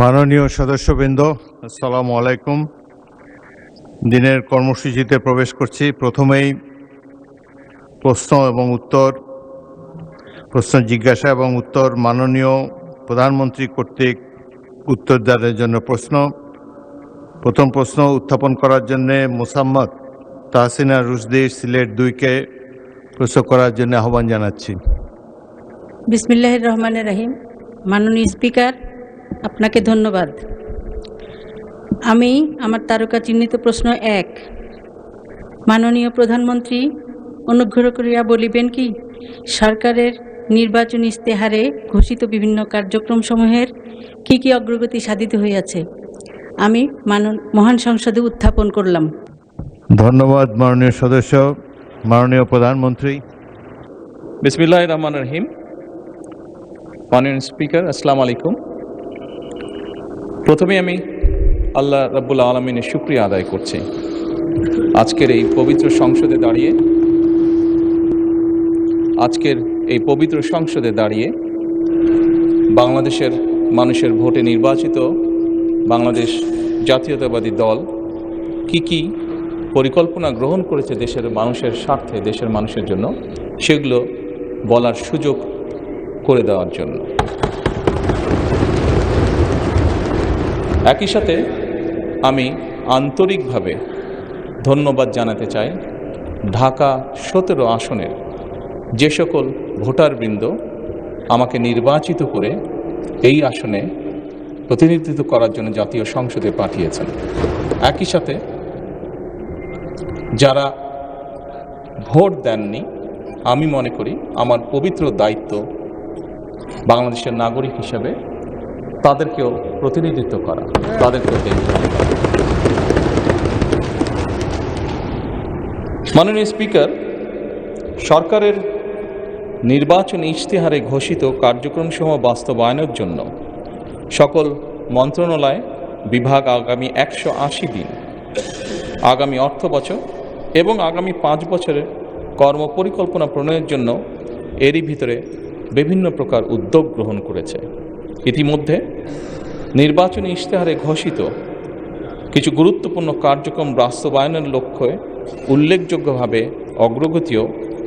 মাননীয় সদস্যবৃন্দ, আসসালামু আলাইকুম। দিনের কর্মসূচিতে প্রবেশ করছি। প্রথমেই প্রশ্ন জিজ্ঞাসা এবং উত্তর। মাননীয় প্রধানমন্ত্রী কর্তৃক উত্তরদানের জন্য প্রশ্ন। প্রথম প্রশ্ন উত্থাপন করার জন্য মোসাম্মদ তাহসিনা রুশদি, সিলেট 2-কে প্রশ্ন করার জন্য আহ্বান জানাচ্ছি। বিসমিল্লাহির রহমানির রহিম। মাননীয় স্পিকার, আপনাকে ধন্যবাদ। আমি আমার তারকা চিহ্নিত প্রশ্ন 1, মাননীয় প্রধানমন্ত্রী অনুগ্রহ করিয়া বলিবেন কি সরকারের নির্বাচনী ইশতেহারে ঘোষিত বিভিন্ন কার্যক্রমসমূহের কি কি অগ্রগতি সাধিত হইয়াছে? আমি মহান সংসদে উত্থাপন করলাম। ধন্যবাদ মাননীয় সদস্য। মাননীয় প্রধানমন্ত্রী। বিসমিল্লাহির রহমানির রহিম। মাননীয় স্পিকার, আসসালামু আলাইকুম। প্রথমে আমি আল্লাহ রাব্বুল আলামিনের শুকরিয়া আদায় করছি আজকের এই পবিত্র সংসদে দাঁড়িয়ে বাংলাদেশের মানুষের ভোটে নির্বাচিত বাংলাদেশ জাতীয়তাবাদী দল কি পরিকল্পনা গ্রহণ করেছে দেশের মানুষের স্বার্থে, দেশের মানুষের জন্য, সেগুলো বলার সুযোগ করে দেওয়ার জন্য। একই সাথে আমি আন্তরিকভাবে ধন্যবাদ জানাতে চাই ঢাকা 17 আসনের যে সকল ভোটারবৃন্দ আমাকে নির্বাচিত করে এই আসনে প্রতিনিধিত্ব করার জন্য জাতীয় সংসদে পাঠিয়েছেন। একই সাথে যারা ভোট দেননি, আমি মনে করি আমার পবিত্র দায়িত্ব বাংলাদেশের নাগরিক হিসেবে তাদেরকেও প্রতিনিধিত্ব করা, তাদেরকেও দেখতে হবে। মাননীয় স্পিকার, সরকারের নির্বাচনী ইশতেহারে ঘোষিত কার্যক্রমসমূহ বাস্তবায়নের জন্য সকল মন্ত্রণালয় বিভাগ আগামী 180 দিন, আগামী অর্থ বছর এবং আগামী 5 বছরের কর্মপরিকল্পনা প্রণয়নের জন্য এরই ভিতরে বিভিন্ন প্রকার উদ্যোগ গ্রহণ করেছে। ইতিমধ্যে নির্বাচনী ইশতেহারে ঘোষিত কিছু গুরুত্বপূর্ণ কার্যক্রম বাস্তবায়নের লক্ষ্যে উল্লেখযোগ্যভাবে অগ্রগতিও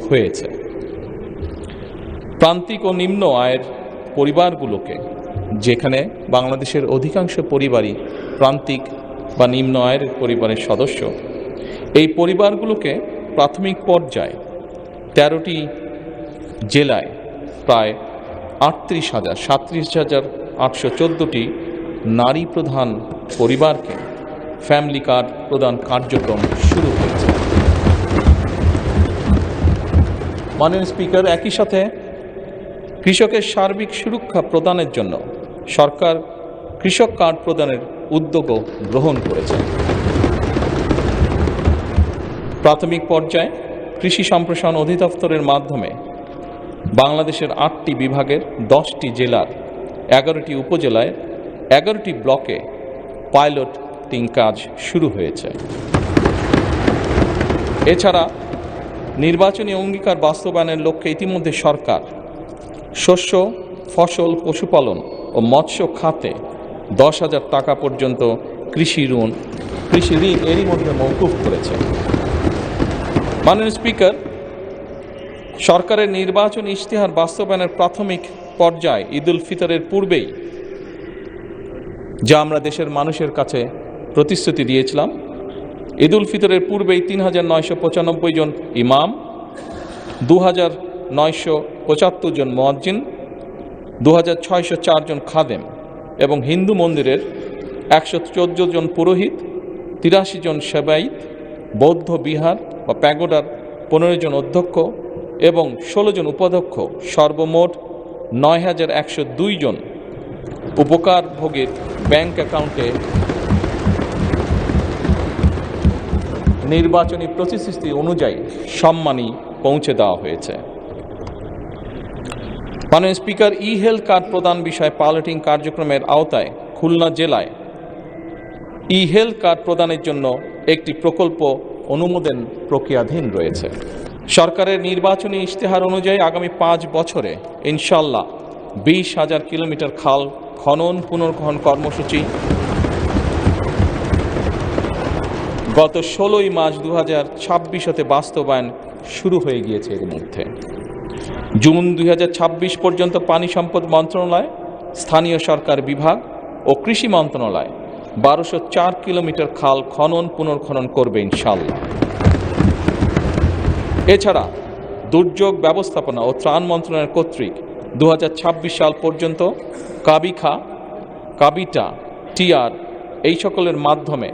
হয়েছে। প্রান্তিক ও নিম্ন আয়ের পরিবারগুলোকে, যেখানে বাংলাদেশের অধিকাংশ পরিবারই প্রান্তিক বা নিম্ন আয়ের পরিবারের সদস্য, এই পরিবারগুলোকে প্রাথমিক পর্যায়ে 13টি জেলায় প্রায় 37,814টি নারী প্রধান পরিবারকে ফ্যামিলি কার্ড প্রদান কার্যক্রম শুরু হয়েছে। মাননীয় স্পিকার, একই সাথে কৃষকের সার্বিক সুরক্ষা প্রদানের জন্য সরকার কৃষক কার্ড প্রদানের উদ্যোগও গ্রহণ করেছে। প্রাথমিক পর্যায়ে কৃষি সম্প্রসারণ অধিদপ্তরের মাধ্যমে বাংলাদেশের 8টি বিভাগের 10টি জেলার 11টি উপজেলায় 11টি ব্লকে পাইলটিং কাজ শুরু হয়েছে। এছাড়া নির্বাচনী অঙ্গীকার বাস্তবায়নের লক্ষ্যে ইতিমধ্যে সরকার শস্য, ফসল, পশুপালন ও মৎস্য খাতে 10,000 টাকা পর্যন্ত কৃষি ঋণ এরই মধ্যে মওকুফ করেছে। মাননীয় স্পিকার, সরকারের নির্বাচনী ইশতেহার বাস্তবায়নের প্রাথমিক পর্যায়ে ঈদুল ফিতরের পূর্বেই যা আমরা দেশের মানুষের কাছে প্রতিশ্রুতি দিয়েছিলাম, ঈদুল ফিতরের পূর্বেই 3,995 জন ইমাম, 2,975 জন মুয়াজ্জিন, 2,604 জন খাদেম এবং হিন্দু মন্দিরের 114 জন পুরোহিত, 83 জন সেবায়িত, বৌদ্ধ বিহার বা প্যাগোডার 15 জন অধ্যক্ষ এবং 16 জন উপাধ্যক্ষ, সর্বমোট 9,102 জন উপকারভোগীর ব্যাংক অ্যাকাউন্টে নির্বাচনী প্রতিশ্রুতি অনুযায়ী সম্মানী পৌঁছে দেওয়া হয়েছে। মাননীয় স্পিকার, ই হেলথ কার্ড প্রদান বিষয়ে পাইলটিং কার্যক্রমের আওতায় খুলনা জেলায় ই হেলথ কার্ড প্রদানের জন্য একটি প্রকল্প অনুমোদন প্রক্রিয়াধীন রয়েছে। সরকারের নির্বাচনী ইশতেহার অনুযায়ী আগামী 5 বছরে ইনশাল্লাহ 20,000 কিলোমিটার খাল খনন পুনর্খনন কর্মসূচি গত 16ই মার্চ 2026 হতে বাস্তবায়ন শুরু হয়ে গিয়েছে। এর মধ্যে জুন 2026 পর্যন্ত পানি সম্পদ মন্ত্রণালয়, স্থানীয় সরকার বিভাগ ও কৃষি মন্ত্রণালয় 1204 কিলোমিটার খাল খনন পুনর্খনন করবে ইনশাআল্লাহ। এছাড়া দুর্যোগ ব্যবস্থাপনা ও ত্রাণ মন্ত্রণালয় কর্তৃক 2026 সাল পর্যন্ত কাবিখা, কাবিটা, টিআর এই সকলের মাধ্যমে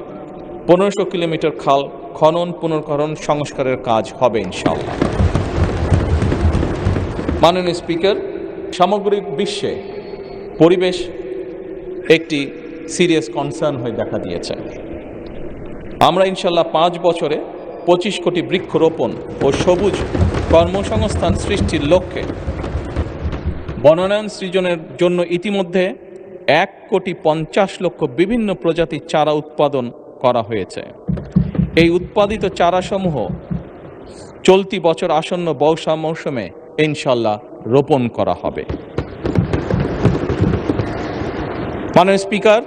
1500 কিলোমিটার খাল খনন পুনর্খনন সংস্কারের কাজ হবে ইনশাআল্লাহ। মাননীয় স্পিকার, সামগ্রিক বিশ্বে পরিবেশ একটি সিরিয়াস কনসার্ন হয়ে দেখা দিয়েছে। আমরা ইনশাআল্লাহ 5 বছরে 25 কোটি বৃক্ষরোপণ ও সবুজ কর্মসংস্থান সৃষ্টির লক্ষ্যে বনায়ন সৃজনের জন্য ইতিমধ্যে 1,50,00,000 বিভিন্ন প্রজাতির চারা উৎপাদন করা হয়েছে। এই উৎপাদিত চারাসমূহ চলতি বছর আসন্ন বর্ষা মৌসুমে ইনশাআল্লাহ রোপণ করা হবে। মাননীয় স্পিকার,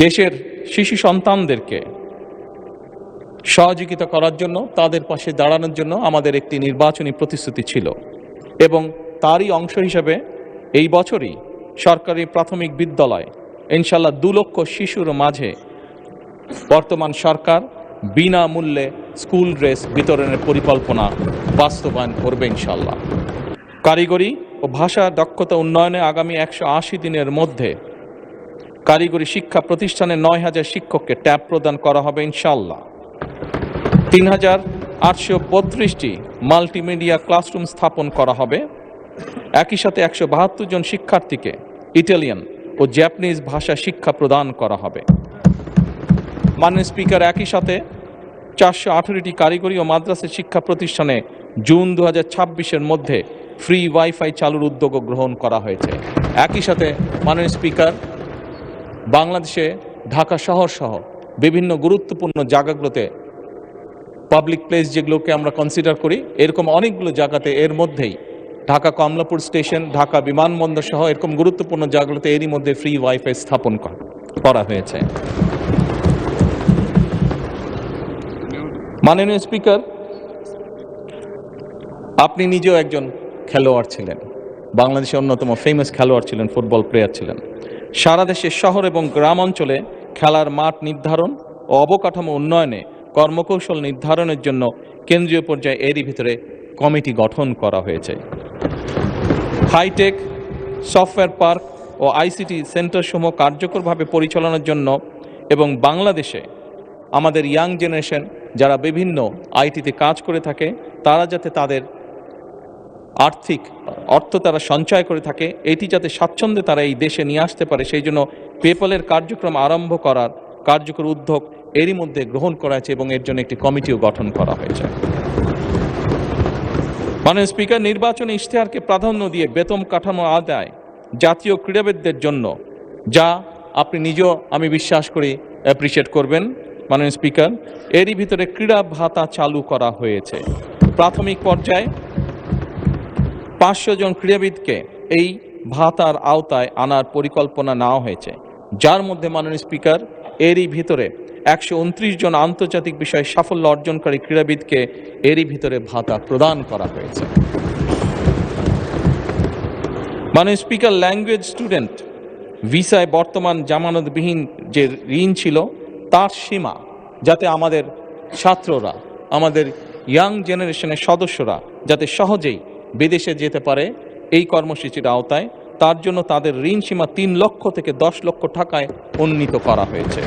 দেশের শিশু সন্তানদেরকে সহযোগিতা করার জন্য, তাদের পাশে দাঁড়ানোর জন্য আমাদের একটি নির্বাচনী প্রতিশ্রুতি ছিল এবং তারই অংশ হিসেবে এই বছরই সরকারি প্রাথমিক বিদ্যালয় ইনশাআল্লাহ 2 লক্ষ শিশুর মাঝে বর্তমান সরকার বিনামূল্যে স্কুল ড্রেস বিতরণের পরিকল্পনা বাস্তবায়ন করবে ইনশাআল্লাহ। কারিগরি ও ভাষা দক্ষতা উন্নয়নে আগামী 180 দিনের মধ্যে কারিগরি শিক্ষা প্রতিষ্ঠানে 9,000 শিক্ষককে ট্যাব প্রদান করা হবে ইনশাআল্লাহ। 3,832টি মাল্টিমিডিয়া ক্লাসরুম স্থাপন করা হবে। একই সাথে 172 জন শিক্ষার্থীকে ইটালিয়ান ও জাপানিজ ভাষা শিক্ষা প্রদান করা হবে। মাননীয় স্পিকার, একই সাথে 418টি কারিগরি ও মাদ্রাসা শিক্ষা প্রতিষ্ঠানে জুন 2026-এর মধ্যে ফ্রি ওয়াইফাই চালুর উদ্যোগ গ্রহণ করা হয়েছে। একই সাথে মাননীয় স্পিকার, বাংলাদেশে ঢাকা শহর সহ বিভিন্ন গুরুত্বপূর্ণ জায়গাগুলোতে পাবলিক প্লেস যেগুলোকে আমরা কনসিডার করি, এরকম অনেকগুলো জায়গাতে এর মধ্যেই ঢাকা কমলাপুর স্টেশন, ঢাকা বিমানবন্দর সহ এরকম গুরুত্বপূর্ণ জায়গাগুলোতে এরই মধ্যে ফ্রি ওয়াইফাই স্থাপন করা হয়েছে। মাননীয় স্পিকার, আপনি নিজেও একজন খেলোয়াড় ছিলেন, বাংলাদেশের অন্যতম ফেমাস খেলোয়াড় ছিলেন, ফুটবল প্লেয়ার ছিলেন। সারা দেশের শহর এবং গ্রাম অঞ্চলে খেলার মাঠ নির্ধারণ ও অবকাঠামো উন্নয়নে কর্মকৌশল নির্ধারণের জন্য কেন্দ্রীয় পর্যায়ে এরই ভিতরে কমিটি গঠন করা হয়েছে। হাইটেক সফটওয়্যার পার্ক ও আইসিটি সেন্টারসমূহ কার্যকরভাবে পরিচালনার জন্য এবং বাংলাদেশে আমাদের ইয়াং জেনারেশন যারা বিভিন্ন আইটিতে কাজ করে থাকে, তারা যাতে তাদের অর্থ তারা সঞ্চয় করে থাকে, এটি যাতে স্বাচ্ছন্দ্যে তারা এই দেশে নিয়ে আসতে পারে, সেই জন্য পেপ্যালের কার্যক্রম আরম্ভ করার কার্যকর উদ্যোগ এরই মধ্যে গ্রহণ করা হয়েছে এবং এর জন্য একটি কমিটিও গঠন করা হয়েছে। মাননীয় স্পিকার, নির্বাচনী ইশতেহারকে প্রাধান্য দিয়ে বেতন কাঠামো আদায় জাতীয় ক্রীড়াবিদদের জন্য, যা আপনি নিজেও আমি বিশ্বাস করি অ্যাপ্রিসিয়েট করবেন মাননীয় স্পিকার, এরই ভিতরে ক্রীড়া ভাতা চালু করা হয়েছে। প্রাথমিক পর্যায়ে 500 জন ক্রীড়াবিদকে এই ভাতার আওতায় আনার পরিকল্পনা নেওয়া হয়েছে, যার মধ্যে মাননীয় স্পিকার এরই ভিতরে 129 জন আন্তর্জাতিক বিষয়ে সাফল্য অর্জনকারী ক্রীড়াবিদকে এরই ভিতরে ভাতা প্রদান করা হয়েছে। মাননীয় স্পিকার, ল্যাঙ্গুয়েজ স্টুডেন্ট ভিসায় বর্তমান জামানতবিহীন যে ঋণ ছিল তার সীমা যাতে আমাদের ছাত্ররা, আমাদের ইয়াং জেনারেশনের সদস্যরা যাতে সহজেই বিদেশে যেতে পারে এই কর্মসূচির আওতায়, তার জন্য তাদের ঋণ সীমা 3 লক্ষ থেকে 10 লক্ষ টাকায় উন্নীত করা হয়েছে।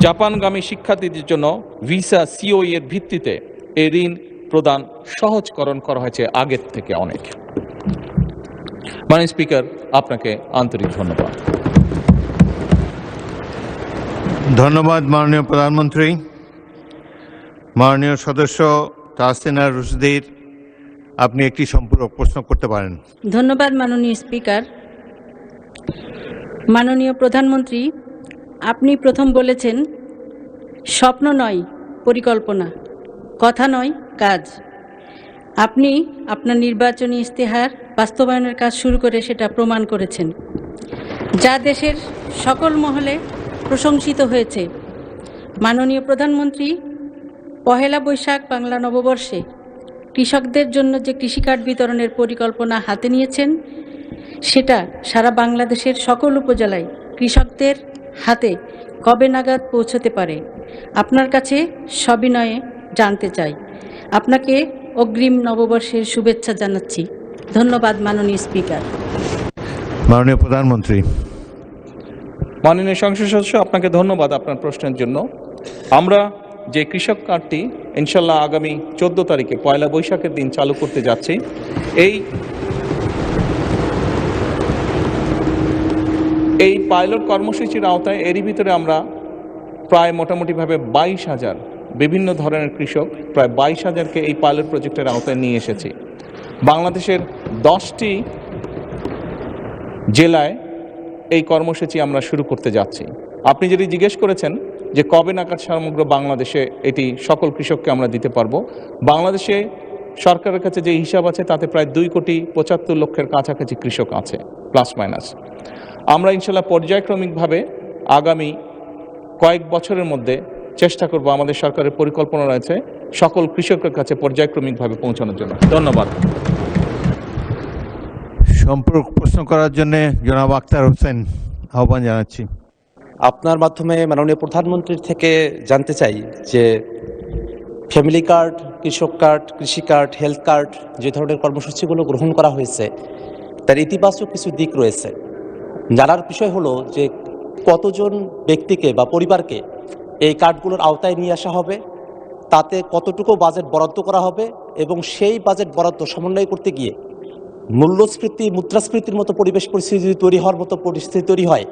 জাপানগামী শিক্ষার্থীদের জন্য ভিসা সিওই এর ভিত্তিতে এই ঋণ প্রদান সহজকরণ করা হয়েছে আগের থেকে অনেক। মাননীয় স্পিকার, আপনাকে আন্তরিক ধন্যবাদ। ধন্যবাদ মাননীয় প্রধানমন্ত্রী। মাননীয় সদস্য তাহসিনা রুশদীর, আপনি একটি সম্পূরক প্রশ্ন করতে পারেন। ধন্যবাদ মাননীয় স্পিকার। মাননীয় প্রধানমন্ত্রী, আপনি প্রথম বলেছেন স্বপ্ন নয় পরিকল্পনা, কথা নয় কাজ। আপনি আপনার নির্বাচনী ইশতেহার বাস্তবায়নের কাজ শুরু করে সেটা প্রমাণ করেছেন, যা দেশের সকল মহলে প্রশংসিত হয়েছে। মাননীয় প্রধানমন্ত্রী পহেলা বৈশাখ বাংলা নববর্ষে কৃষকদের জন্য যে কৃষিকার্ড বিতরণের পরিকল্পনা হাতে নিয়েছেন, সেটা সারা বাংলাদেশের সকল উপজেলায় কৃষকদের হাতে কবে নাগাদ পৌঁছতে পারে আপনার কাছে সবিনয়ে জানতে চাই। আপনাকে অগ্রিম নববর্ষের শুভেচ্ছা জানাচ্ছি। ধন্যবাদ মাননীয় স্পিকার। মাননীয় প্রধানমন্ত্রী। মাননীয় সংসদ সদস্য, আপনাকে ধন্যবাদ আপনার প্রশ্নের জন্য। আমরা যে কৃষক কার্ডটি ইনশাল্লাহ আগামী 14 তারিখে পয়লা বৈশাখের দিন চালু করতে যাচ্ছি, এই পাইলট কর্মসূচির আওতায় এরই ভিতরে আমরা প্রায় মোটামুটিভাবে 22,000 বিভিন্ন ধরনের কৃষক, প্রায় 22,000কে এই পাইলট প্রজেক্টের আওতায় নিয়ে এসেছি। বাংলাদেশের 10টি জেলায় এই কর্মসূচি আমরা শুরু করতে যাচ্ছি। আপনি যদি জিজ্ঞেস করেছেন যে কবে নাগাদ সমগ্র বাংলাদেশে এটি সকল কৃষককে আমরা দিতে পারবো, বাংলাদেশে সরকারের কাছে যে হিসাব আছে তাতে প্রায় 2,75,00,000 কাছাকাছি কৃষক আছে, প্লাস মাইনাস। আমরা ইনশাল্লাহ পর্যায়ক্রমিকভাবে আগামী কয়েক বছরের মধ্যে চেষ্টা করব, আমাদের সরকারের পরিকল্পনা রয়েছে সকল কৃষকের কাছে পর্যায়ক্রমিকভাবে পৌঁছানোর জন্য। ধন্যবাদ। সম্পর্ক প্রশ্ন করার জন্য জনাব আক্তার হোসেন আহ্বান জানাচ্ছি। আপনার মাধ্যমে মাননীয় প্রধানমন্ত্রীর থেকে জানতে চাই যে ফ্যামিলি কার্ড, কৃষক কার্ড, কৃষি কার্ড, হেলথ কার্ড যে ধরনের কর্মসূচিগুলো গ্রহণ করা হয়েছে তার ইতিবাচক কিছু দিক রয়েছে। জানার বিষয় হলো যে কতজন ব্যক্তিকে বা পরিবারকে এই কার্ডগুলোর আওতায় নিয়ে আসা হবে, তাতে কতটুকু বাজেট বরাদ্দ করা হবে এবং সেই বাজেট বরাদ্দ সমন্বয় করতে গিয়ে মূল্যস্ফীতি, মুদ্রাস্ফীতির মতো পরিবেশ পরিস্থিতি তৈরি হওয়ার মতো পরিস্থিতি তৈরি হয়,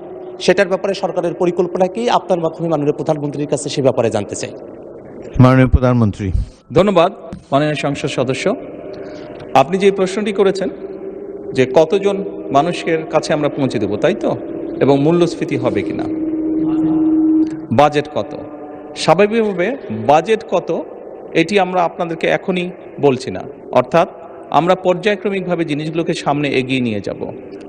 সেটার ব্যাপারে সরকারের পরিকল্পনা কি? আপনার মাধ্যমে মাননীয় প্রধানমন্ত্রীর কাছে সে ব্যাপারে জানতে চাই। মাননীয় প্রধানমন্ত্রী। ধন্যবাদ মাননীয় সংসদ সদস্য। আপনি যে প্রশ্নটি করেছেন যে কতজন মানুষের কাছে আমরা পৌঁছে দেব, তাই তো, এবং মূল্যস্ফীতি হবে কিনা, বাজেট কত, স্বাভাবিকভাবে বাজেট কত এটি আমরা আপনাদেরকে এখনই বলছি না। অর্থাৎ আমরা পর্যায়ক্রমিকভাবে জিনিসগুলোকে সামনে এগিয়ে নিয়ে যাব।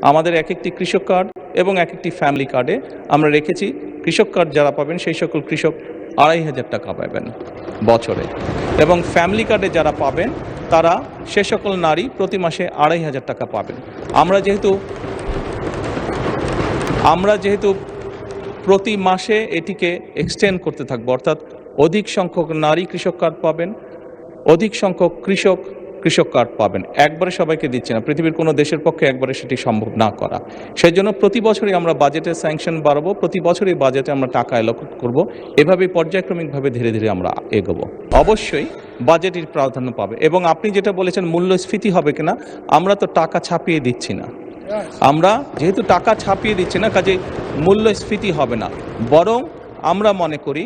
আমাদের এক একটি কৃষক কার্ড এবং এক একটি ফ্যামিলি কার্ডে আমরা রেখেছি কৃষক কার্ড যারা পাবেন সেই সকল কৃষক 2,500 টাকা পাবেন বছরে, এবং ফ্যামিলি কার্ডে যারা পাবেন তারা সে সকল নারী প্রতি মাসে 2,500 টাকা পাবেন। আমরা যেহেতু প্রতি মাসে এটিকে এক্সটেন্ড করতে থাকবো, অর্থাৎ অধিক সংখ্যক নারী কৃষক কার্ড পাবেন, অধিক সংখ্যক কৃষক কার্ড পাবেন। একবারে সবাইকে দিচ্ছে না, পৃথিবীর কোনো দেশের পক্ষে একবারে সেটি সম্ভব না করা। সেই জন্য প্রতি বছরই আমরা বাজেটের স্যাংশন বাড়াবো, প্রতি বছরই বাজেটে আমরা টাকা অ্যালোকেট করব, এভাবেই পর্যায়ক্রমিকভাবে ধীরে ধীরে আমরা এগোবো। অবশ্যই বাজেটের প্রাধান্য পাবে। এবং আপনি যেটা বলেছেন মূল্যস্ফীতি হবে কিনা, আমরা তো টাকা ছাপিয়ে দিচ্ছি না। আমরা যেহেতু টাকা ছাপিয়ে দিচ্ছি না, কাজে মূল্যস্ফীতি হবে না। বরং আমরা মনে করি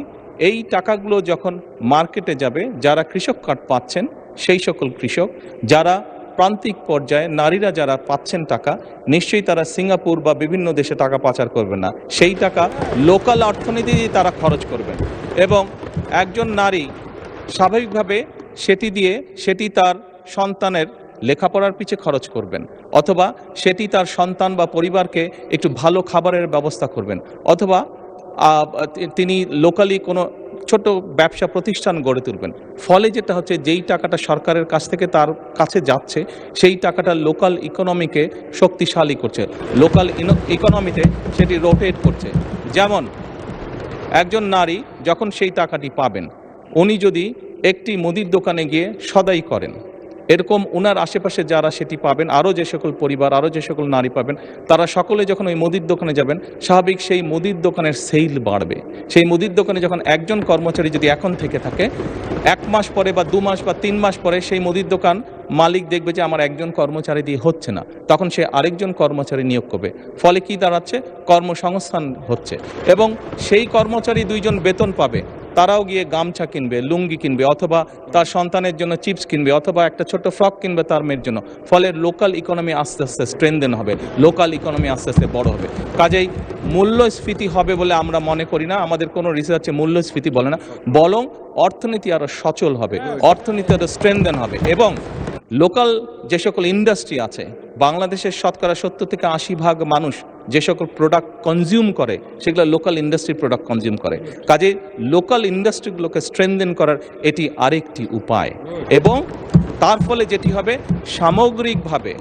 এই টাকাগুলো যখন মার্কেটে যাবে, যারা কৃষক কার্ড পাচ্ছেন সেই সকল কৃষক, যারা প্রান্তিক পর্যায়ে নারীরা যারা পাচ্ছেন টাকা, নিশ্চয়ই তারা সিঙ্গাপুর বা বিভিন্ন দেশে টাকা পাচার করবে না, সেই টাকা লোকাল অর্থনীতি দিয়ে তারা খরচ করবেন। এবং একজন নারী স্বাভাবিকভাবে সেটি তার সন্তানের লেখাপড়ার পিছে খরচ করবেন, অথবা সেটি তার সন্তান বা পরিবারকে একটু ভালো খাবারের ব্যবস্থা করবেন, অথবা তিনি লোকালি কোনো ছোট ব্যবসা প্রতিষ্ঠান গড়ে তুলবেন। ফলে যেটা হচ্ছে, যেই টাকাটা সরকারের কাছ থেকে তার কাছে যাচ্ছে সেই টাকাটা লোকাল ইকোনমিকে শক্তিশালী করছে, লোকাল ইকোনমিতে সেটি রোটেট করছে। যেমন একজন নারী যখন সেই টাকাটি পাবেন, উনি যদি একটি মুদির দোকানে গিয়ে সদাই করেন, এরকম ওনার আশেপাশে যারা সেটি পাবেন, আরও যে সকল পরিবার, আরও যে সকল নারী পাবেন, তারা সকলে যখন ওই মুদির দোকানে যাবেন, স্বাভাবিক সেই মুদির দোকানের সেল বাড়বে। সেই মুদির দোকানে যখন একজন কর্মচারী যদি এখন থেকে থাকে, 1 মাস পরে বা 2 মাস বা 3 মাস পরে সেই মুদির দোকান মালিক দেখবে যে আমার একজন কর্মচারী দিয়ে হচ্ছে না, তখন সে আরেকজন কর্মচারী নিয়োগ করবে। ফলে কি দাঁড়াচ্ছে, কর্মসংস্থান হচ্ছে, এবং সেই কর্মচারী 2 জন বেতন পাবে, তারাও গিয়ে গামছা কিনবে, লুঙ্গি কিনবে, অথবা তার সন্তানের জন্য চিপস কিনবে, অথবা একটা ছোট ফ্রক কিনবে তার মেয়ের জন্য। ফলে লোকাল ইকোনমি আস্তে আস্তে স্ট্রেনদেন হবে, লোকাল ইকোনমি আস্তে আস্তে বড় হবে। কাজেই মূল্যস্ফীতি হবে বলে আমরা মনে করি না, আমাদের কোনো রিসার্চে মূল্যস্ফীতি বলে না, বরং অর্থনীতি আরও সচল হবে, অর্থনীতি আরও স্ট্রেনদেন হবে। এবং লোকাল যে সকল ইন্ডাস্ট্রি আছে, বাংলাদেশের শতকরা 70 থেকে 80% মানুষ যে সকল প্রোডাক্ট কনজিউম করে সেগুলো লোকাল ইন্ডাস্ট্রি প্রোডাক্ট কনজিউম করে। কাজে লোকাল ইন্ডাস্ট্রিগুলোকে স্ট্রেনথেন করার এটি আরেকটি উপায়, এবং তার ফলে যেটি হবে সামগ্রিকভাবে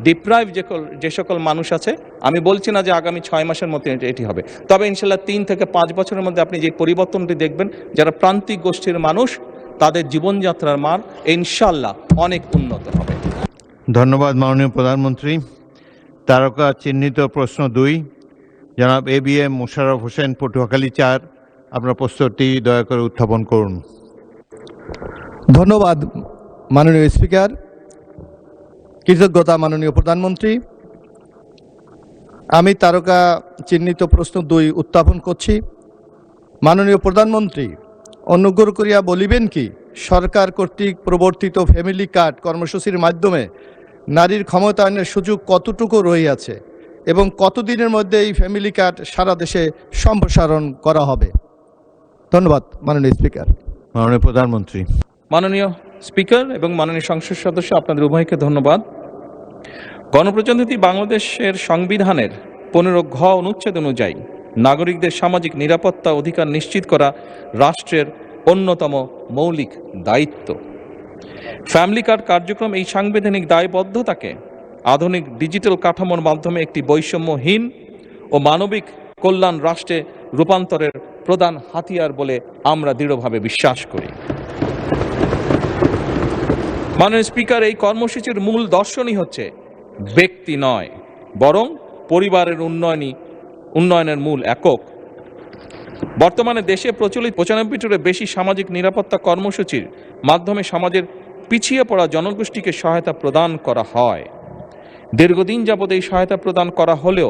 ডিপ্রাইভ যে সকল মানুষ আছে, আমি বলছি না যে আগামী 6 মাসের মধ্যে এটি হবে, তবে ইনশাল্লাহ 3 থেকে 5 বছরের মধ্যে আপনি যে পরিবর্তনটি দেখবেন, যারা প্রান্তিক গোষ্ঠীর মানুষ তাদের জীবনযাত্রার মান ইনশাল্লাহ অনেক উন্নত হবে। ধন্যবাদ মাননীয় প্রধানমন্ত্রী। তারকা চিহ্নিত প্রশ্ন 2, জনাব ABM মোশাররফ হোসেন, পটুয়াখালী 4, আপনার প্রশ্নটি দয়া করে উত্থাপন করুন। ধন্যবাদ মাননীয় স্পিকার। কৃতজ্ঞতা মাননীয় প্রধানমন্ত্রী। আমি তারকা চিহ্নিত প্রশ্ন 2 উত্থাপন করছি। মাননীয় প্রধানমন্ত্রী, অনুগ্রহ করিয়া বলিবেন কি সরকার কর্তৃক প্রবর্তিত ফ্যামিলি কার্ড কর্মসূচির মাধ্যমে নারীর ক্ষমতায়নের সুযোগ কতটুকু রহিয়াছে এবং কতদিনের মধ্যে এই ফ্যামিলি কার্ড সারা দেশে সম্প্রসারণ করা হবে? ধন্যবাদ মাননীয় স্পিকার। মাননীয় প্রধানমন্ত্রী। মাননীয় স্পিকার এবং মাননীয় সংসদ সদস্য, আপনাদের উভয়কে ধন্যবাদ। গণপ্রজাতন্ত্রী বাংলাদেশের সংবিধানের 15 ঘ অনুচ্ছেদ অনুযায়ী নাগরিকদের সামাজিক নিরাপত্তা অধিকার নিশ্চিত করা রাষ্ট্রের অন্যতম মৌলিক দায়িত্ব। ফ্যামিলি কার্ড কার্যক্রম এই সাংবিধানিক দায়বদ্ধতাকে আধুনিক ডিজিটাল কাঠামোর মাধ্যমে একটি বৈষম্যহীন ও মানবিক কল্যাণ রাষ্ট্রে রূপান্তরের প্রধান হাতিয়ার বলে আমরা দৃঢ়ভাবে বিশ্বাস করি। মাননীয় স্পিকার, এই কর্মসূচির মূল দর্শনই হচ্ছে ব্যক্তি নয় বরং পরিবারের উন্নয়নের মূল একক। বর্তমানে দেশে প্রচলিত 95টিরও বেশি সামাজিক নিরাপত্তা কর্মসূচির মাধ্যমে সমাজের পিছিয়ে পড়া জনগোষ্ঠীকে সহায়তা প্রদান করা হয়। দীর্ঘদিন যাবৎ এই সহায়তা প্রদান করা হলেও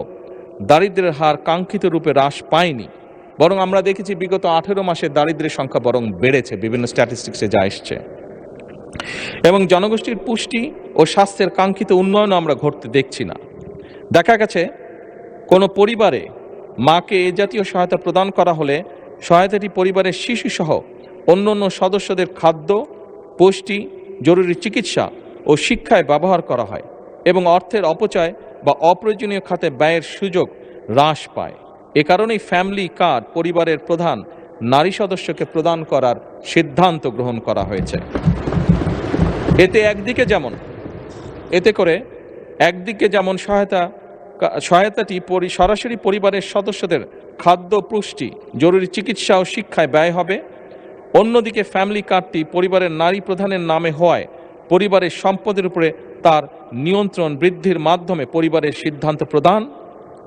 দারিদ্র্যের হার কাঙ্ক্ষিত রূপে হ্রাস পায়নি, বরং আমরা দেখেছি বিগত 18 মাসে দারিদ্র্যের সংখ্যা বরং বেড়েছে, বিভিন্ন স্ট্যাটিস্টিক্সে যা এসছে। এবং জনগোষ্ঠীর পুষ্টি ও স্বাস্থ্যের কাঙ্ক্ষিত উন্নয়ন আমরা ঘটতে দেখছি না। দেখা গেছে কোনো পরিবারে মাকে এ জাতীয় সহায়তা প্রদান করা হলে সহায়তাটি পরিবারের শিশুসহ অন্যান্য সদস্যদের খাদ্য, পুষ্টি, জরুরি চিকিৎসা ও শিক্ষায় ব্যবহার করা হয় এবং অর্থের অপচয় বা অপ্রয়োজনীয় খাতে ব্যয়ের সুযোগ হ্রাস পায়। এ কারণেই ফ্যামিলি কার্ড পরিবারের প্রধান নারী সদস্যকে প্রদান করার সিদ্ধান্ত গ্রহণ করা হয়েছে। একদিকে যেমন সহায়তাটি সরাসরি পরিবারের সদস্যদের খাদ্য, পুষ্টি, জরুরি চিকিৎসা ও শিক্ষায় ব্যয় হবে, অন্যদিকে ফ্যামিলি কার্ডটি পরিবারের নারী প্রধানের নামে হওয়ায় পরিবারের সম্পদের উপরে তার নিয়ন্ত্রণ বৃদ্ধির মাধ্যমে পরিবারের সিদ্ধান্ত প্রদান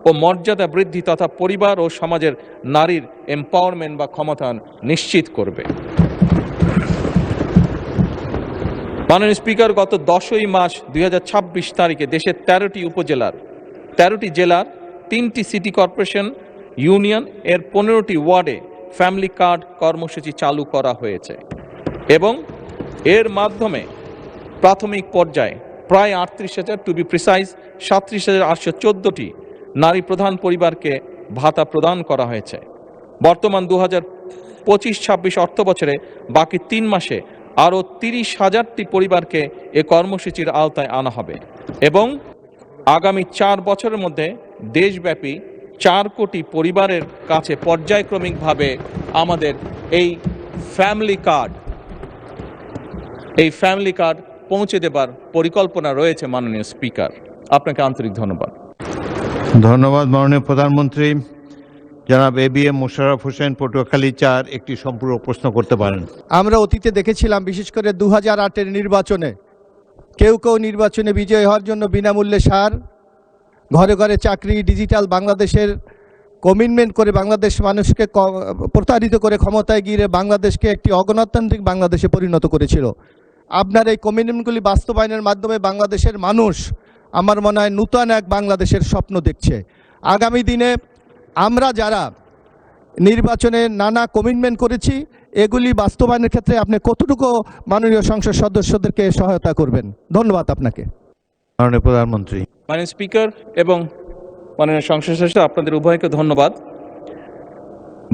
ও মর্যাদা বৃদ্ধি তথা পরিবার ও সমাজের নারীর এম্পাওয়ারমেন্ট বা ক্ষমতায়ন নিশ্চিত করবে। মাননীয় স্পিকার, গত 10ই মার্চ 2026 তারিখে দেশের 13টি জেলার 3টি সিটি কর্পোরেশন ইউনিয়ন এর 15টি ওয়ার্ডে ফ্যামিলি কার্ড কর্মসূচি চালু করা হয়েছে এবং এর মাধ্যমে প্রাথমিক পর্যায়ে প্রায় 38,000, টু বি প্রিসাইজ 37,814টি নারী প্রধান পরিবারকে ভাতা প্রদান করা হয়েছে। বর্তমান 2025-26 অর্থ বছরে বাকি 3 মাসে আরও 30,000টি পরিবারকে এ কর্মসূচির আওতায় আনা হবে এবং আগামী 4 বছরের মধ্যে দেশব্যাপী 4 কোটি পরিবারের কাছে পর্যায়ক্রমিকভাবে আমাদের এই ফ্যামিলি কার্ড পৌঁছে দেবার পরিকল্পনা রয়েছে। মাননীয় স্পিকার, আপনাকে আন্তরিক ধন্যবাদ। ধন্যবাদ মাননীয় প্রধানমন্ত্রী। জনাব ABM মোশাররফ হোসেন, পটুয়াখালী 4, একটি সম্পূরক প্রশ্ন করতে পারেন। আমরা অতীতে দেখেছিলাম, বিশেষ করে 2008-এর নির্বাচনে কেউ নির্বাচনে বিজয়ী হওয়ার জন্য বিনামূল্যে সার, ঘরে ঘরে চাকরি, ডিজিটাল বাংলাদেশের কমিটমেন্ট করে বাংলাদেশ মানুষকে প্রতারিত করে ক্ষমতায় গিয়ে বাংলাদেশকে একটি অগণতান্ত্রিক বাংলাদেশে পরিণত করেছিল। আপনার এই কমিটমেন্টগুলি বাস্তবায়নের মাধ্যমে বাংলাদেশের মানুষ, আমার মনে হয়, নূতন এক বাংলাদেশের স্বপ্ন দেখছে। আগামী দিনে আমরা যারা নির্বাচনে নানা কমিটমেন্ট করেছি, এগুলি বাস্তবায়নের ক্ষেত্রে আপনি কতটুকু মাননীয় সংসদ সদস্যদেরকে সহায়তা করবেন? ধন্যবাদ আপনাকে। মাননীয় প্রধানমন্ত্রী। মাননীয় স্পিকার এবং মাননীয় সংসদ সদস্য, আপনাদের উভয়কে ধন্যবাদ।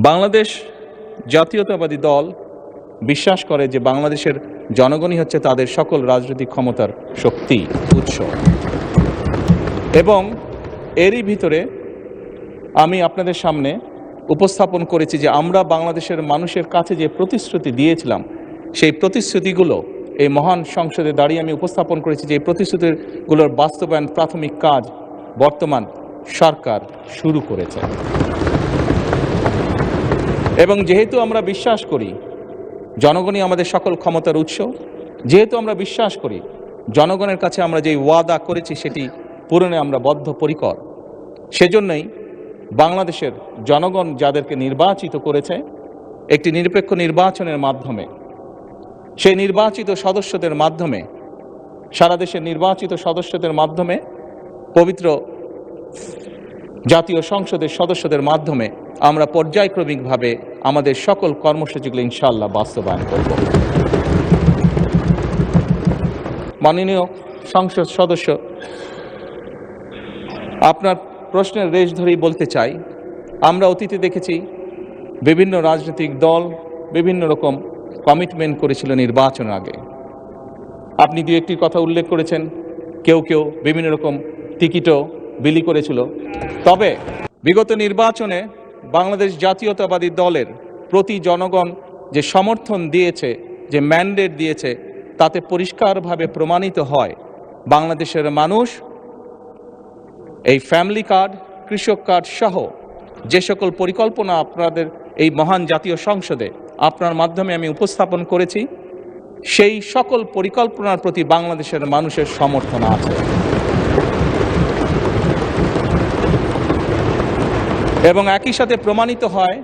বাংলাদেশ জাতীয়তাবাদী দল বিশ্বাস করে যে বাংলাদেশের জনগণই হচ্ছে তাদের সকল রাজনৈতিক ক্ষমতার শক্তি উৎস। এবং এরই ভিতরে আমি আপনাদের সামনে উপস্থাপন করেছি যে আমরা বাংলাদেশের মানুষের কাছে যে প্রতিশ্রুতি দিয়েছিলাম, সেই প্রতিশ্রুতিগুলো এই মহান সংসদে দাঁড়িয়ে আমি উপস্থাপন করেছি যে এই প্রতিশ্রুতিগুলোর বাস্তবায়ন প্রাথমিক কাজ বর্তমান সরকার শুরু করেছে। এবং যেহেতু আমরা বিশ্বাস করি জনগণই আমাদের সকল ক্ষমতার উৎস, যেহেতু আমরা বিশ্বাস করি জনগণের কাছে আমরা যে ওয়াদা করেছি সেটি পূরণে আমরা বদ্ধপরিকর, সেজন্যই বাংলাদেশের জনগণ যাদেরকে নির্বাচিত করেছে একটি নিরপেক্ষ নির্বাচনের মাধ্যমে, সেই নির্বাচিত সদস্যদের মাধ্যমে, সারা দেশের নির্বাচিত সদস্যদের মাধ্যমে, পবিত্র জাতীয় সংসদের সদস্যদের মাধ্যমে আমরা পর্যায়ক্রমিকভাবে আমাদের সকল কর্মসূচিগুলো ইনশাআল্লাহ বাস্তবায়ন করব। মাননীয় সংসদ সদস্য, আপনার প্রশ্নের রেশ ধরেই বলতে চাই, আমরা অতীতে দেখেছি বিভিন্ন রাজনৈতিক দল বিভিন্ন রকম কমিটমেন্ট করেছিল নির্বাচনের আগে। আপনি দু একটি কথা উল্লেখ করেছেন, কেউ কেউ বিভিন্ন রকম টিকিটও বিলি করেছিল। তবে বিগত নির্বাচনে বাংলাদেশ জাতীয়তাবাদী দলের প্রতি জনগণ যে সমর্থন দিয়েছে, যে ম্যান্ডেট দিয়েছে, তাতে পরিষ্কারভাবে প্রমাণিত হয় বাংলাদেশের মানুষ এই ফ্যামিলি কার্ড, কৃষক কার্ড সহ যে সকল পরিকল্পনা আপনাদের এই মহান জাতীয় সংসদে আপনার মাধ্যমে আমি উপস্থাপন করেছি, সেই সকল পরিকল্পনার প্রতি বাংলাদেশের মানুষের সমর্থন আছে। এবং একই সাথে প্রমাণিত হয়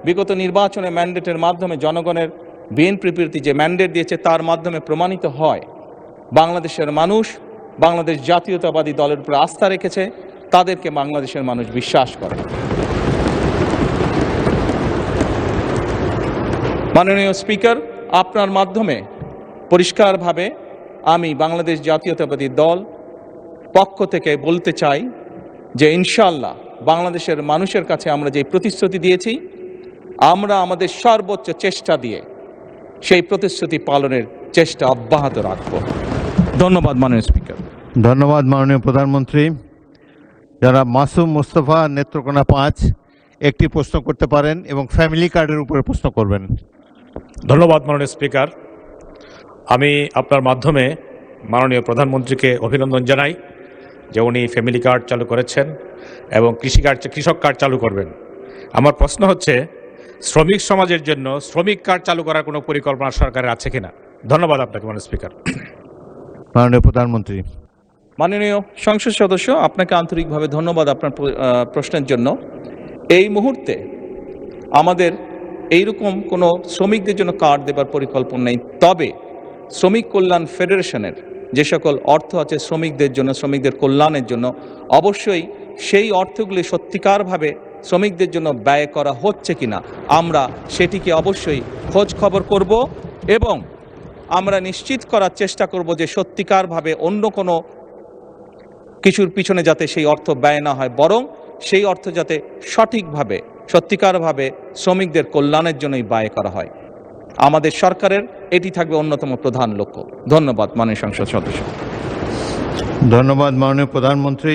বিগত নির্বাচনে ম্যান্ডেটের মাধ্যমে জনগণের বিএনপি প্রতি যে ম্যান্ডেট দিয়েছে তার মাধ্যমে প্রমাণিত হয় বাংলাদেশের মানুষ বাংলাদেশ জাতীয়তাবাদী দলের উপর আস্থা রেখেছে, তাদেরকে বাংলাদেশের মানুষ বিশ্বাস করে। মাননীয় স্পিকার, আপনার মাধ্যমে পরিষ্কারভাবে আমি বাংলাদেশ জাতীয়তাবাদী দল পক্ষ থেকে বলতে চাই যে ইনশাআল্লাহ বাংলাদেশের মানুষের কাছে আমরা যে প্রতিশ্রুতি দিয়েছি, আমরা আমাদের সর্বোচ্চ চেষ্টা দিয়ে সেই প্রতিশ্রুতি পালনের চেষ্টা অব্যাহত রাখব। ধন্যবাদ মাননীয় স্পিকার। ধন্যবাদ মাননীয় প্রধানমন্ত্রী। যারা মাসুম মোস্তফা, নেত্রকোনা 5, একটি প্রশ্ন করতে পারেন এবং ফ্যামিলি কার্ডের উপরে প্রশ্ন করবেন। ধন্যবাদ মাননীয় স্পিকার। আমি আপনার মাধ্যমে মাননীয় প্রধানমন্ত্রীকে অভিনন্দন জানাই যে উনি ফ্যামিলি কার্ড চালু করেছেন এবং কৃষক কার্ড চালু করবেন। আমার প্রশ্ন হচ্ছে, শ্রমিক সমাজের জন্য শ্রমিক কার্ড চালু করার কোনো পরিকল্পনা সরকারের আছে কিনা? ধন্যবাদ আপনাকে মাননীয় স্পিকার। মাননীয় প্রধানমন্ত্রী। মাননীয় সংসদ সদস্য, আপনাকে আন্তরিকভাবে ধন্যবাদ আপনার প্রশ্নের জন্য। এই মুহূর্তে আমাদের এইরকম কোনো শ্রমিকদের জন্য কার্ড দেবার পরিকল্পনা নেই, তবে শ্রমিক কল্যাণ ফেডারেশনের যে সকল অর্থ আছে শ্রমিকদের জন্য, শ্রমিকদের কল্যাণের জন্য, অবশ্যই সেই অর্থগুলি সত্যিকারভাবে শ্রমিকদের জন্য ব্যয় করা হচ্ছে কিনা আমরা সেটিকে অবশ্যই খোঁজ খবর করব এবং আমরা নিশ্চিত করার চেষ্টা করব যে সত্যিকারভাবে অন্য কোনো কিছুর পিছনে যাতে সেই অর্থ ব্যয় না হয়, বরং সেই অর্থ যাতে সঠিকভাবে সত্যিকারভাবে শ্রমিকদের কল্যাণের জন্যই ব্যয় করা হয়। আমাদের সরকারের এটি থাকবে অন্যতম প্রধান লক্ষ্য। ধন্যবাদ মাননীয় সংসদ সদস্য। ধন্যবাদ মাননীয় প্রধানমন্ত্রী।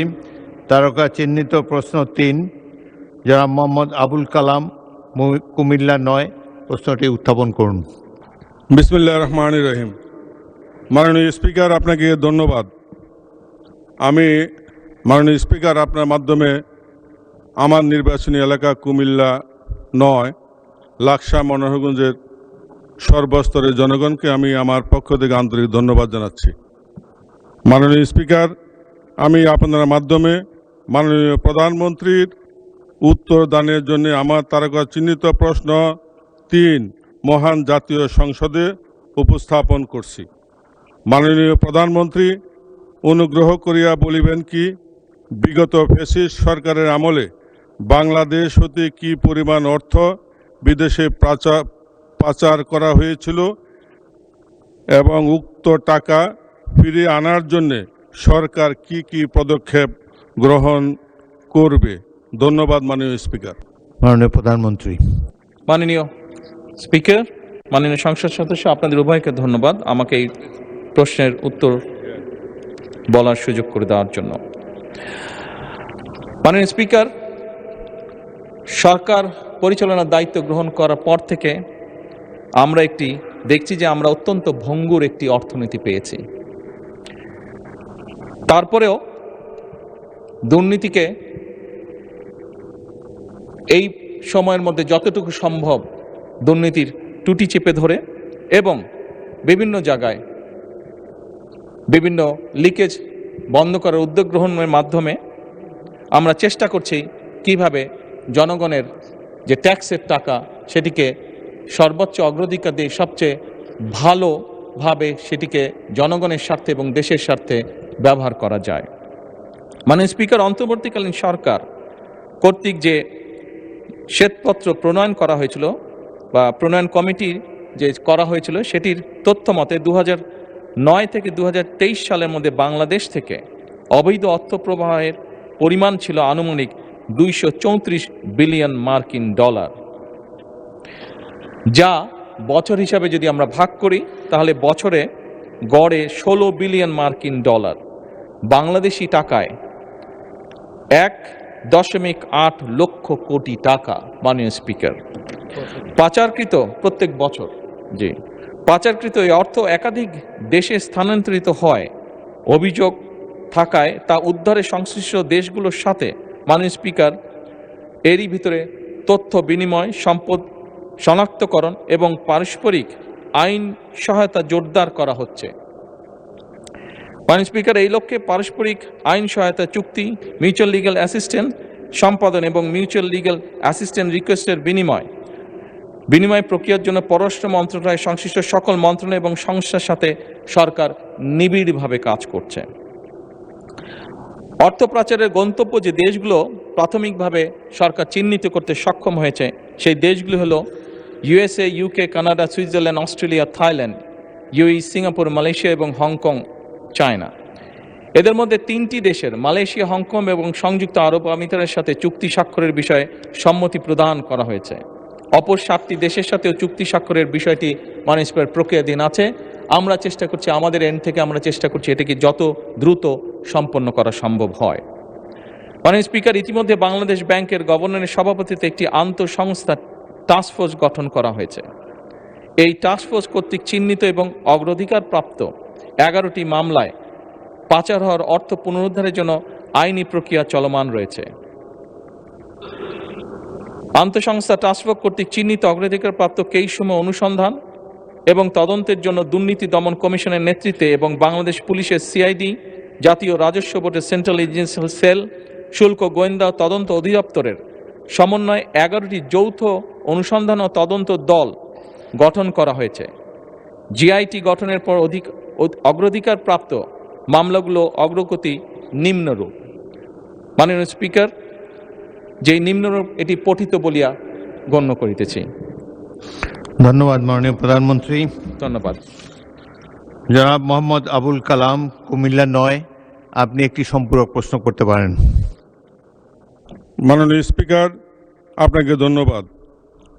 তারকা চিহ্নিত প্রশ্ন 3, যারা মোহাম্মদ আবুল কালাম, কুমিল্লা 9, প্রশ্নটি উত্থাপন করুন। বিসমিল্লাহির রহমানির রহিম। মাননীয় স্পিকার, আপনাকে ধন্যবাদ। আমি মাননীয় স্পিকার আপনার মাধ্যমে আমার নির্বাচনী এলাকা কুমিল্লা 9 লাকসা মনোহরগঞ্জের সর্বস্তরের জনগণকে আমি আমার পক্ষ থেকে আন্তরিক ধন্যবাদ জানাচ্ছি। মাননীয় স্পিকার, আমি আপনার মাধ্যমে মাননীয় প্রধানমন্ত্রীর উত্তর দানের জন্য আমার তারকা চিহ্নিত প্রশ্ন 3 মহান জাতীয় সংসদে উপস্থাপন করছি। মাননীয় প্রধানমন্ত্রী, অনুগ্রহ করিয়া বলিবেন কি বিগত ফ্যাসিস্ট সরকারের আমলে বাংলাদেশ হতে কি পরিমাণ অর্থ বিদেশে পাচার করা হয়েছিল এবং উক্ত টাকা ফিরিয়ে আনার জন্য সরকার কি কি পদক্ষেপ গ্রহণ করবে? ধন্যবাদ মাননীয় স্পিকার। মাননীয় প্রধানমন্ত্রী। মাননীয় স্পিকার, মাননীয় সংসদ সদস্য, আপনাদের উভয়কে ধন্যবাদ আমাকে এই প্রশ্নের উত্তর বলার সুযোগ করে দেওয়ার জন্য। মাননীয় স্পিকার, সরকার পরিচালনার দায়িত্ব গ্রহণ করার পর থেকে আমরা দেখছি যে আমরা অত্যন্ত ভঙ্গুর একটি অর্থনীতি পেয়েছি। তারপরেও দুর্নীতিকে এই সময়ের মধ্যে যতটুকু সম্ভব দুর্নীতির টুটি চেপে ধরে এবং বিভিন্ন জায়গায় বিভিন্ন লিকেজ বন্ধ করার উদ্যোগ গ্রহণের মাধ্যমে আমরা চেষ্টা করছি কিভাবে জনগণের যে ট্যাক্সের টাকা সেটিকে সর্বোচ্চ অগ্রাধিকার দিয়ে সবচেয়ে ভালোভাবে সেটিকে জনগণের স্বার্থে এবং দেশের স্বার্থে ব্যবহার করা যায়। মাননীয় স্পিকার, অন্তর্বর্তীকালীন সরকার কর্তৃক যে শ্বেতপত্র প্রণয়ন করা হয়েছিল বা প্রণয়ন কমিটি যে করা হয়েছিল সেটির তথ্য মতে 2009 থেকে 2023 সালের মধ্যে বাংলাদেশ থেকে অবৈধ অর্থ প্রবাহের পরিমাণ ছিল আনুমানিক 234 বিলিয়ন মার্কিন ডলার, যা বছর হিসাবে যদি আমরা ভাগ করি তাহলে বছরে গড়ে 16 বিলিয়ন মার্কিন ডলার, বাংলাদেশি টাকায় 1.8 লক্ষ কোটি টাকা। মাননীয় স্পিকার, পাচারকৃত প্রত্যেক বছর পাচারকৃত এই অর্থ একাধিক দেশে স্থানান্তরিত হয় অভিযোগ থাকায় তা উদ্ধারে সংশ্লিষ্ট দেশগুলোর সাথে মাননীয় স্পিকার এরই ভিতরে তথ্য বিনিময়, সম্পদ শনাক্তকরণ এবং পারস্পরিক আইন সহায়তা জোরদার করা হচ্ছে। মাননীয় স্পিকার, এই লক্ষ্যে পারস্পরিক আইন সহায়তা চুক্তি, মিউচুয়াল লিগ্যাল অ্যাসিস্ট্যান্স সম্পাদন এবং মিউচুয়াল লিগ্যাল অ্যাসিস্ট্যান্স রিকোয়েস্টের বিনিময় প্রক্রিয়ার জন্য পররাষ্ট্র মন্ত্রণালয় সংশ্লিষ্ট সকল মন্ত্রণালয় এবং সংস্থার সাথে সরকার নিবিড়ভাবে কাজ করছে। অর্থ পাচারের গন্তব্য যে দেশগুলো প্রাথমিকভাবে সরকার চিহ্নিত করতে সক্ষম হয়েছে সেই দেশগুলো হলো USA, UK, Canada, Switzerland, Australia, Thailand, UAE, Singapore, Malaysia এবং হংকং, চায়না। এদের মধ্যে 3টি দেশের মালয়েশিয়া, হংকং এবং সংযুক্ত আরব আমিরাতের সাথে চুক্তি স্বাক্ষরের বিষয়ে সম্মতি প্রদান করা হয়েছে। অপর 7টি দেশের সাথেও চুক্তি স্বাক্ষরের বিষয়টি মাননীয় স্পিকার প্রক্রিয়াধীন আছে। আমরা চেষ্টা করছি, আমাদের এন্ড থেকে আমরা চেষ্টা করছি এটাকে যত দ্রুত সম্পন্ন করা সম্ভব হয়। মাননীয় স্পিকার, ইতিমধ্যে বাংলাদেশ ব্যাংকের গভর্নরের সভাপতিত্বে একটি আন্তঃসংস্থা টাস্কফোর্স গঠন করা হয়েছে। এই টাস্কফোর্স কর্তৃক চিহ্নিত এবং অগ্রাধিকার প্রাপ্ত 11টি মামলায় পাচার হওয়ার অর্থ পুনরুদ্ধারের জন্য আইনি প্রক্রিয়া চলমান রয়েছে। আন্তঃসংস্থা টাস্কফোর্স কর্তৃক চিহ্নিত অগ্রাধিকারপ্রাপ্ত কেসসমূহ অনুসন্ধান এবং তদন্তের জন্য দুর্নীতি দমন কমিশনের নেতৃত্বে এবং বাংলাদেশ পুলিশের CID, জাতীয় রাজস্ব বোর্ডের সেন্ট্রাল এজেন্সিয়াল সেল, শুল্ক গোয়েন্দা তদন্ত অধিদপ্তরের সমন্বয়ে 11টি যৌথ অনুসন্ধান ও তদন্ত দল গঠন করা হয়েছে। GIT গঠনের পর অগ্রাধিকার প্রাপ্ত মামলাগুলো অগ্রগতি নিম্নরূপ। মাননীয় স্পিকার, যেই নিম্নরূপ এটি পঠিত বলিয়া গণ্য করিতেছি। ধন্যবাদ মাননীয় প্রধানমন্ত্রী। ধন্যবাদ। জনাব মোহাম্মদ আবুল কালাম, কুমিল্লা 9, আপনি একটি সম্পূরক প্রশ্ন করতে পারেন। মাননীয় স্পিকার, আপনাকে ধন্যবাদ।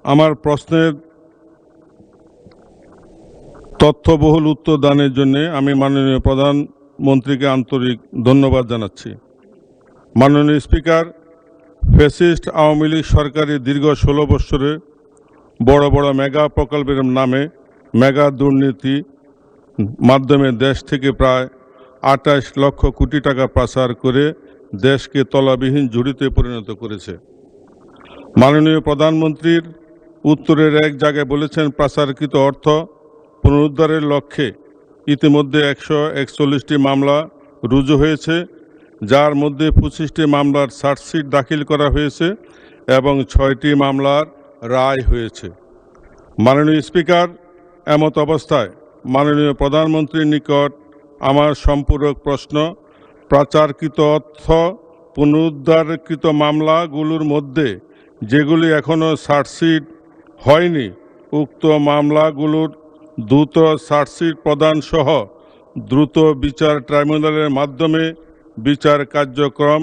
আমার প্রশ্নের তথ্যবহুল উত্তর দানের জন্য আমি মাননীয় প্রধানমন্ত্রীকে আন্তরিক ধন্যবাদ জানাচ্ছি। মাননীয় স্পিকার, ফ্যাসিস্ট আওয়ামী লীগ সরকারের দীর্ঘ 16 বছরে বড় বড় মেগা প্রকল্পের নামে মেগা দুর্নীতি মাধ্যমে দেশ থেকে প্রায় 28 লক্ষ কোটি টাকা পাচার করে দেশকে তলাবিহীন ঝুড়িতে পরিণত করেছে। মাননীয় প্রধানমন্ত্রীর উত্তরের এক জায়গায় বলেছেন, পাচারকৃত অর্থ পুনরুদ্ধারের লক্ষ্যে ইতিমধ্যে 141টি মামলা রুজু হয়েছে, যার মধ্যে 25টি মামলার চার্জশিট দাখিল করা হয়েছে এবং 6টি মামলার রায় হয়েছে। মাননীয় স্পিকার, এমত অবস্থায় মাননীয় প্রধানমন্ত্রীর নিকট আমার সম্পূরক প্রশ্ন, পাচারকৃত অর্থ পুনরুদ্ধারকৃত মামলাগুলোর মধ্যে যেগুলি এখনও চার্জশিট হয়নি, উক্ত মামলাগুলোর দ্রুত চার্জশিট প্রদান সহ দ্রুত বিচার ট্রাইব্যুনালের মাধ্যমে বিচার কার্যক্রম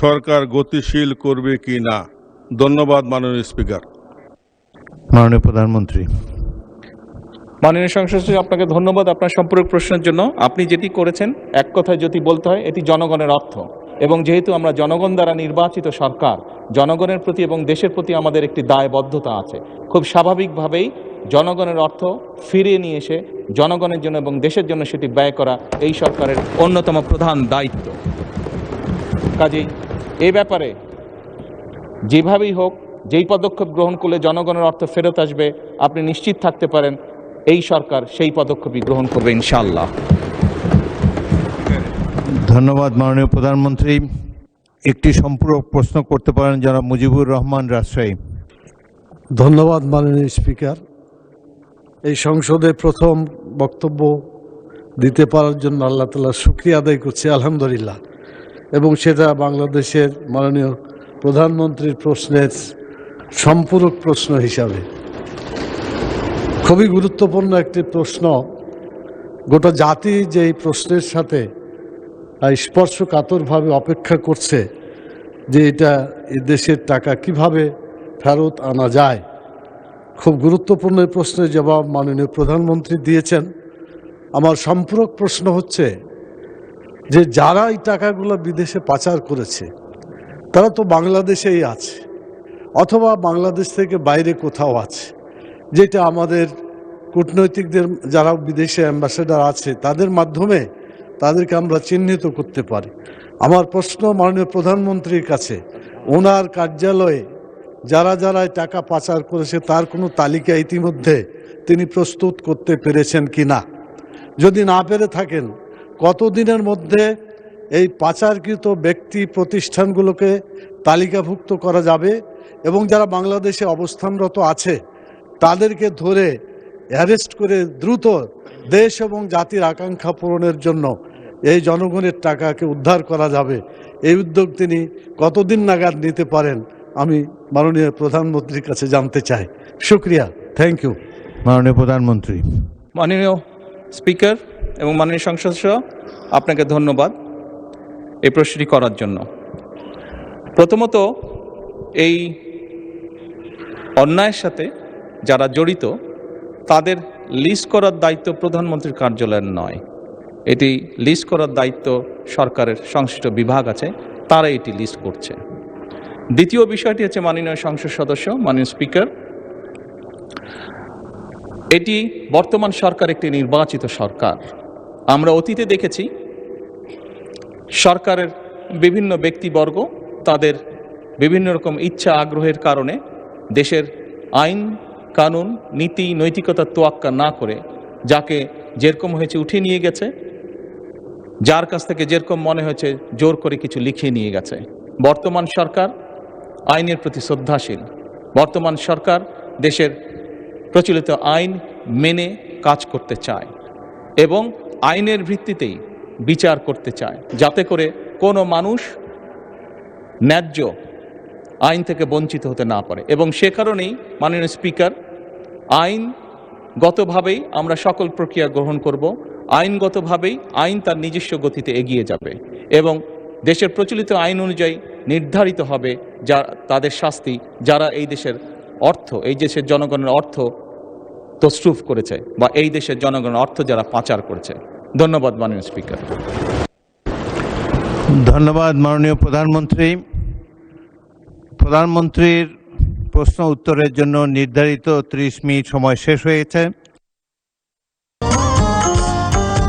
সরকার গতিশীল করবে কি না? ধন্যবাদ মাননীয় স্পিকার। মাননীয় প্রধানমন্ত্রী। মাননীয় সংসদ সদস্য, আপনাকে ধন্যবাদ আপনার সম্পূরক প্রশ্নের জন্য। আপনি যেটি করেছেন, এক কথায় যদি বলতে হয়, এটি জনগণের অর্থ, এবং যেহেতু আমরা জনগণ দ্বারা নির্বাচিত সরকার, জনগণের প্রতি এবং দেশের প্রতি আমাদের একটি দায়বদ্ধতা আছে। খুব স্বাভাবিকভাবেই জনগণের অর্থ ফিরিয়ে নিয়ে এসে জনগণের জন্য এবং দেশের জন্য সেটি ব্যয় করা এই সরকারের অন্যতম প্রধান দায়িত্ব। কাজেই এই ব্যাপারে যেভাবেই হোক, যেই পদক্ষেপ গ্রহণ করলে জনগণের অর্থ ফেরত আসবে, আপনি নিশ্চিত থাকতে পারেন এই সরকার সেই পদক্ষেপই গ্রহণ করবে ইনশাআল্লাহ। ধন্যবাদ মাননীয় প্রধানমন্ত্রী। একটি সম্পূরক প্রশ্ন করতে পারেন জনাব মুজিবুর রহমান রাজশাহী। ধন্যবাদ মাননীয় স্পিকার। এই সংসদে প্রথম বক্তব্য দিতে পারার জন্য আল্লাহ তাআলার শুকরিয়া আদায় করছি, আলহামদুলিল্লাহ। এবং সেটা বাংলাদেশের মাননীয় প্রধানমন্ত্রীর প্রশ্নের সম্পূরক প্রশ্ন হিসাবে। খুবই গুরুত্বপূর্ণ একটি প্রশ্ন। গোটা জাতি যে এই প্রশ্নের সাথে স্পর্শকাতরভাবে অপেক্ষা করছে যে এটা এই দেশের টাকা কিভাবে ফেরত আনা যায়। খুব গুরুত্বপূর্ণ এই প্রশ্নের জবাব মাননীয় প্রধানমন্ত্রী দিয়েছেন। আমার সম্পূরক প্রশ্ন হচ্ছে যে যারা এই টাকাগুলো বিদেশে পাচার করেছে তারা তো বাংলাদেশেই আছে, অথবা বাংলাদেশ থেকে বাইরে কোথাও আছে, যেটা আমাদের কূটনৈতিকদের যারা বিদেশে অ্যাম্বাসেডার আছে তাদের মাধ্যমে তাদেরকে আমরা চিহ্নিত করতে পারি। আমার প্রশ্ন মাননীয় প্রধানমন্ত্রীর কাছে, ওনার কার্যালয়ে যারা যারা টাকা পাচার করেছে তার কোনো তালিকা ইতিমধ্যে তিনি প্রস্তুত করতে পেরেছেন কি না? যদি না পেরে থাকেন, কতদিনের মধ্যে এই পাচারকৃত ব্যক্তি প্রতিষ্ঠানগুলোকে তালিকাভুক্ত করা যাবে এবং যারা বাংলাদেশে অবস্থানরত আছে তাদেরকে ধরে অ্যারেস্ট করে দ্রুত দেশ এবং জাতির আকাঙ্ক্ষা পূরণের জন্য এই জনগণের টাকাকে উদ্ধার করা যাবে? এই উদ্যোগ তিনি কতদিন নাগাদ নিতে পারেন আমি মাননীয় প্রধানমন্ত্রীর কাছে জানতে চাই। শুক্রিয়া, থ্যাংক ইউ। মাননীয় প্রধানমন্ত্রী। মাননীয় স্পিকার এবং মাননীয় সংসদ সদস্য, আপনাকে ধন্যবাদ এই প্রশ্নটি করার জন্য। প্রথমত, এই অন্যায়ের সাথে যারা জড়িত তাদের লিস্ট করার দায়িত্ব প্রধানমন্ত্রীর কার্যালয়ের নয়। এটি লিস্ট করার দায়িত্ব সরকারের সংশ্লিষ্ট বিভাগ আছে, তারা এটি লিস্ট করছে। দ্বিতীয় বিষয়টি হচ্ছে মাননীয় সংসদ সদস্য, মাননীয় স্পিকার, এটি বর্তমান সরকার একটি নির্বাচিত সরকার। আমরা অতীতে দেখেছি সরকারের বিভিন্ন ব্যক্তিবর্গ তাদের বিভিন্ন রকম ইচ্ছা আগ্রহের কারণে দেশের আইন কানুন নীতি নৈতিকতার তোয়াক্কা না করে যাকে যেরকম হয়েছে উঠিয়ে নিয়ে গেছে, যার কাছ থেকে যেরকম মনে হয়েছে জোর করে কিছু লিখিয়ে নিয়ে গেছে। বর্তমান সরকার আইনের প্রতি শ্রদ্ধাশীল। বর্তমান সরকার দেশের প্রচলিত আইন মেনে কাজ করতে চায় এবং আইনের ভিত্তিতেই বিচার করতে চায়, যাতে করে কোনো মানুষ ন্যায্য আইন থেকে বঞ্চিত হতে না পারে। এবং সে কারণেই মাননীয় স্পিকার, আইনগতভাবেই আমরা সকল প্রক্রিয়া গ্রহণ করব। আইনগতভাবেই আইন তার নিজস্ব গতিতে এগিয়ে যাবে এবং দেশের প্রচলিত আইন অনুযায়ী নির্ধারিত হবে যা তাদের শাস্তি, যারা এই দেশের অর্থ, এই দেশের জনগণের অর্থ তছরুফ করেছে বা এই দেশের জনগণের অর্থ যারা পাচার করেছে। ধন্যবাদ মাননীয় স্পিকার। ধন্যবাদ মাননীয় প্রধানমন্ত্রী। প্রধানমন্ত্রীর প্রশ্ন উত্তরের জন্য নির্ধারিত 30 মিনিট সময় শেষ হয়েছে।